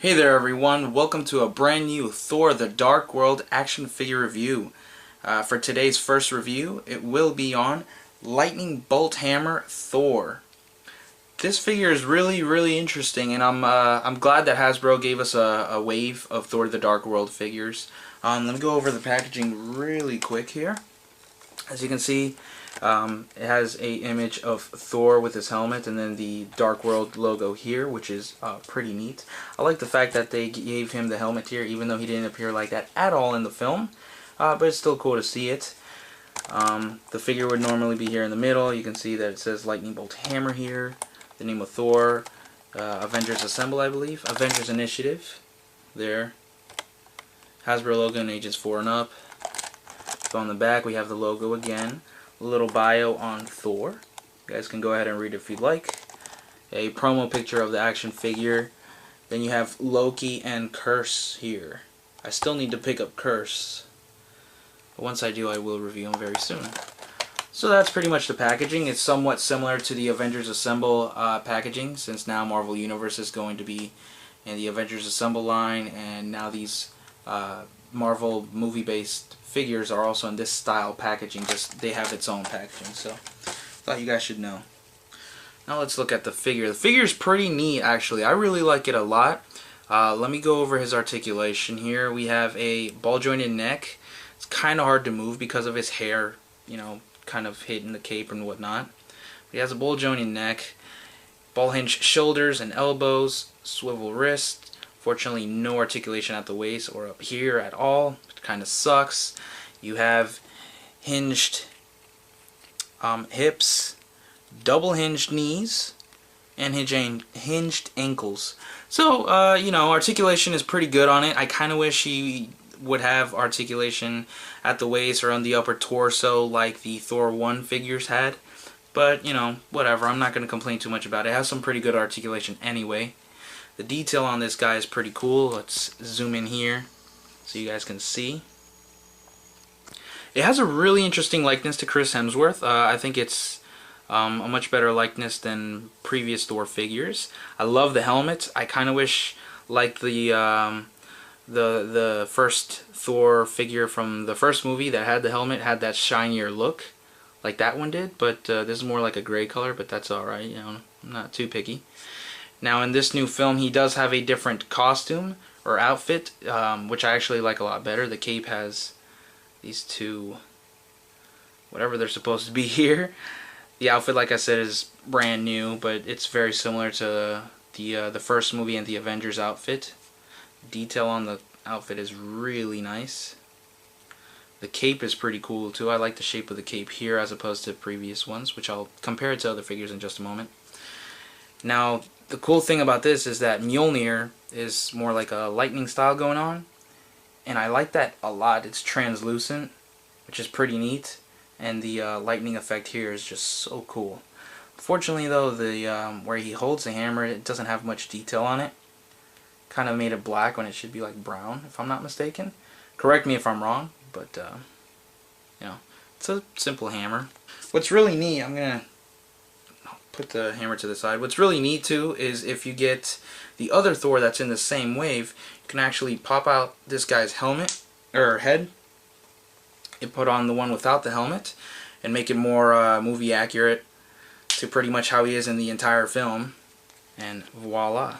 Hey there everyone, welcome to a brand new Thor the Dark World action figure review. For today's first review, it will be on Lightning Bolt Hammer Thor. This figure is really interesting, and I'm glad that Hasbro gave us a wave of Thor the Dark World figures. Let me go over the packaging really quick here. As you can see, it has a image of Thor with his helmet and then the Dark World logo here, which is pretty neat. I like the fact that they gave him the helmet here, even though he didn't appear like that at all in the film. But it's still cool to see it. The figure would normally be here in the middle. You can see that it says Lightning Bolt Hammer here, the name of Thor, Avengers Assemble, I believe, Avengers Initiative, there, Hasbro logo and ages 4 and up. So on the back we have the logo again, a little bio on Thor. You guys can go ahead and read it if you'd like. A promo picture of the action figure. Then you have Loki and Curse here. I still need to pick up Curse, but once I do I will review him very soon. So that's pretty much the packaging. It's somewhat similar to the Avengers Assemble packaging, since now Marvel Universe is going to be in the Avengers Assemble line, and now these Marvel movie-based figures are also in this style packaging. Just they have its own packaging, so thought you guys should know. Now let's look at the figure. The figure is pretty neat, actually. I really like it a lot. Let me go over his articulation here. We have a ball jointed neck. It's kind of hard to move because of his hair, you know, kind of hitting the cape and whatnot. He has a ball jointed neck, ball hinged shoulders and elbows, swivel wrist. Fortunately, no articulation at the waist or up here at all. It kind of sucks. You have hinged hips, double hinged knees, and hinged ankles. So, you know, articulation is pretty good on it. I kind of wish he would have articulation at the waist or on the upper torso like the Thor 1 figures had. But, you know, whatever. I'm not going to complain too much about it. It has some pretty good articulation anyway. The detail on this guy is pretty cool. Let's zoom in here so you guys can see. It has a really interesting likeness to Chris Hemsworth. I think it's a much better likeness than previous Thor figures. I love the helmet. I kind of wish, like the first Thor figure from the first movie that had the helmet, had that shinier look like that one did. But this is more like a gray color, but that's alright. You know, I'm not too picky. Now in this new film he does have a different costume or outfit, which I actually like a lot better. The cape has these two, whatever they're supposed to be here. The outfit, like I said, is brand new, but it's very similar to the first movie and the Avengers outfit. Detail on the outfit is really nice. The cape is pretty cool too. I like the shape of the cape here as opposed to previous ones, which I'll compare it to other figures in just a moment. Now, the cool thing about this is that Mjolnir is more like a lightning style going on, and I like that a lot. It's translucent, which is pretty neat, and the lightning effect here is just so cool. Fortunately though, the where he holds the hammer, it doesn't have much detail on it. Kind of made it black when it should be like brown, if I'm not mistaken. Correct me if I'm wrong, but you know, it's a simple hammer. What's really neat, I'm gonna put the hammer to the side. What's really neat too is if you get the other Thor that's in the same wave, you can actually pop out this guy's helmet or head and put on the one without the helmet and make it more movie accurate to pretty much how he is in the entire film, and voila,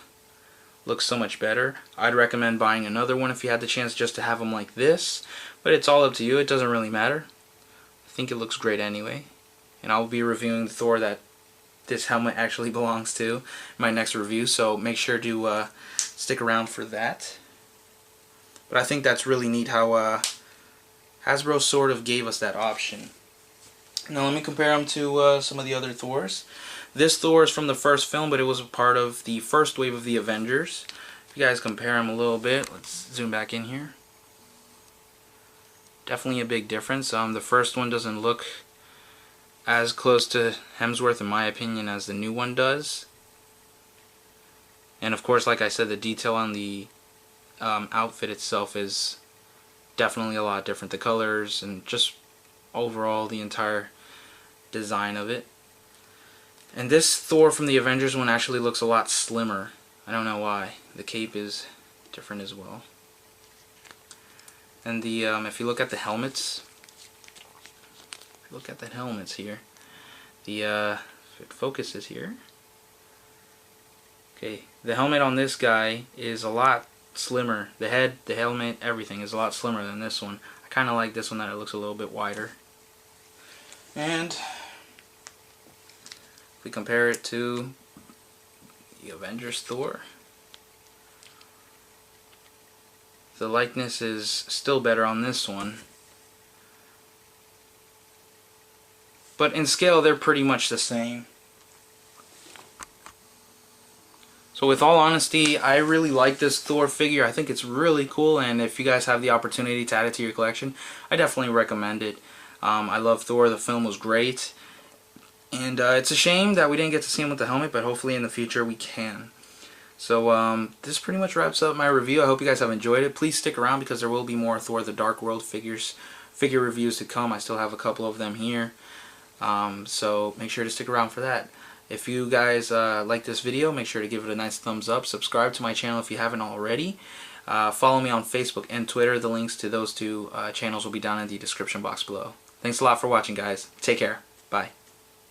looks so much better. I'd recommend buying another one if you had the chance just to have him like this, but it's all up to you. It doesn't really matter. I think it looks great anyway, and I'll be reviewing the Thor that this helmet actually belongs to in my next review, so make sure to stick around for that. But I think that's really neat how Hasbro sort of gave us that option. Now let me compare them to some of the other Thors. This Thor is from the first film, but it was a part of the first wave of the Avengers. If you guys compare them a little bit, let's zoom back in here. Definitely a big difference. The first one doesn't look as close to Hemsworth in my opinion as the new one does, and of course, like I said, the detail on the outfit itself is definitely a lot different. The colors and just overall the entire design of it. And this Thor from the Avengers one actually looks a lot slimmer. I don't know why. The cape is different as well. And the if you look at the helmets, here, the if it focuses here. Okay, the helmet on this guy is a lot slimmer. The head, the helmet, everything is a lot slimmer than this one. I kind of like this one that it looks a little bit wider. And if we compare it to the Avengers Thor, the likeness is still better on this one. But in scale, they're pretty much the same. So with all honesty, I really like this Thor figure. I think it's really cool, and if you guys have the opportunity to add it to your collection, I definitely recommend it. I love Thor. The film was great. And it's a shame that we didn't get to see him with the helmet, but hopefully in the future we can. So this pretty much wraps up my review. I hope you guys have enjoyed it. Please stick around because there will be more Thor the Dark World figure reviews to come. I still have a couple of them here. So make sure to stick around for that. If you guys like this video, make sure to give it a nice thumbs up. Subscribe to my channel if you haven't already. Follow me on Facebook and Twitter. The links to those two channels will be down in the description box below. Thanks a lot for watching, guys. Take care. Bye.